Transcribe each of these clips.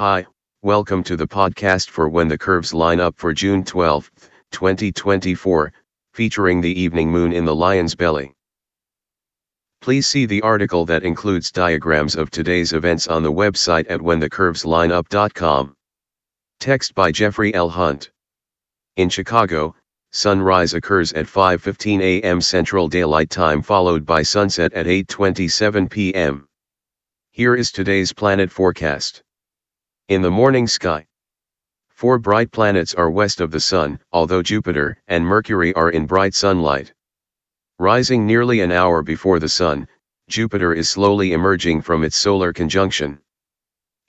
Hi, welcome to the podcast for When the Curves Line Up for June 12, 2024, featuring the evening moon in the lion's belly. Please see the article that includes diagrams of today's events on the website at whenthecurveslineup.com. Text by Jeffrey L. Hunt. In Chicago, sunrise occurs at 5:15 a.m. Central Daylight Time, followed by sunset at 8:27 p.m. Here is today's planet forecast. In the morning sky, 4 bright planets are west of the Sun, although Jupiter and Mercury are in bright sunlight. Rising nearly an hour before the Sun, Jupiter is slowly emerging from its solar conjunction.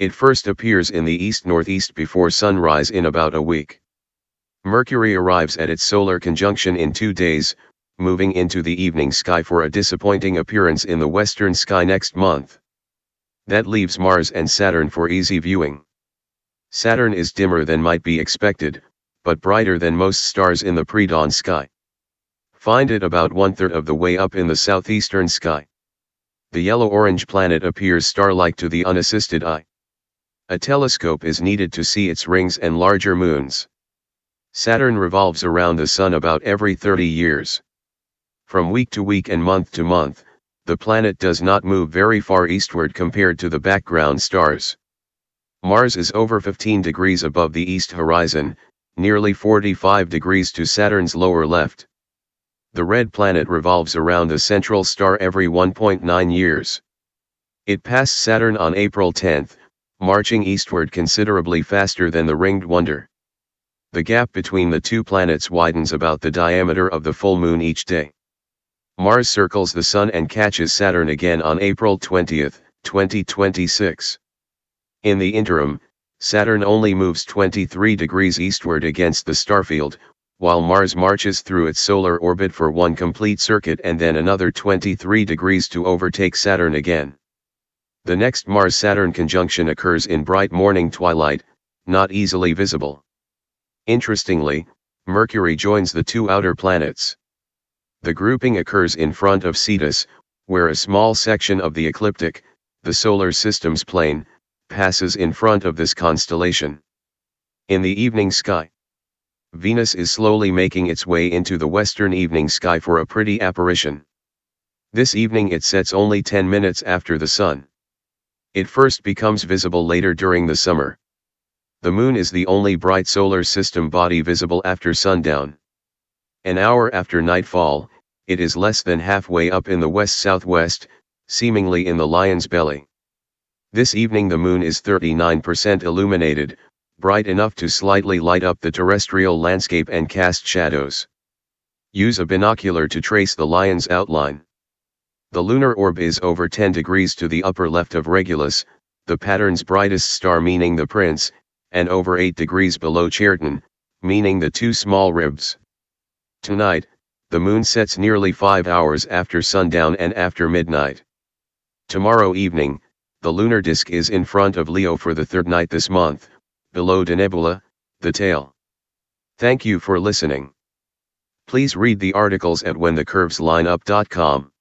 It first appears in the east-northeast before sunrise in about a week. Mercury arrives at its solar conjunction in 2 days, moving into the evening sky for a disappointing appearance in the western sky next month. That leaves Mars and Saturn for easy viewing. Saturn is dimmer than might be expected, but brighter than most stars in the pre-dawn sky. Find it about 1/3 of the way up in the southeastern sky. The yellow-orange planet appears star-like to the unassisted eye. A telescope is needed to see its rings and larger moons. Saturn revolves around the Sun about every 30 years. From week to week and month to month, the planet does not move very far eastward compared to the background stars. Mars is over 15 degrees above the east horizon, nearly 45 degrees to Saturn's lower left. The red planet revolves around the central star every 1.9 years. It passed Saturn on April 10, marching eastward considerably faster than the ringed wonder. The gap between the two planets widens about the diameter of the full moon each day. Mars circles the Sun and catches Saturn again on April 20, 2026. In the interim, Saturn only moves 23 degrees eastward against the starfield, while Mars marches through its solar orbit for one complete circuit and then another 23 degrees to overtake Saturn again. The next Mars-Saturn conjunction occurs in bright morning twilight, not easily visible. Interestingly, Mercury joins the two outer planets. The grouping occurs in front of Cetus, where a small section of the ecliptic, the solar system's plane, passes in front of this constellation. In the evening sky, Venus is slowly making its way into the western evening sky for a pretty apparition. This evening it sets only 10 minutes after the Sun. It first becomes visible later during the summer. The Moon is the only bright solar system body visible after sundown. An hour after nightfall, it is less than halfway up in the west-southwest, seemingly in the lion's belly. This evening the Moon is 39% illuminated, bright enough to slightly light up the terrestrial landscape and cast shadows. Use a binocular to trace the lion's outline. The lunar orb is over 10 degrees to the upper left of Regulus, the pattern's brightest star meaning the Prince, and over 8 degrees below Chertan, meaning the two small ribs. Tonight, the Moon sets nearly 5 hours after sundown and after midnight. Tomorrow evening, the lunar disk is in front of Leo for the third night this month, below the nebula, the tail. Thank you for listening. Please read the articles at whenthecurveslineup.com.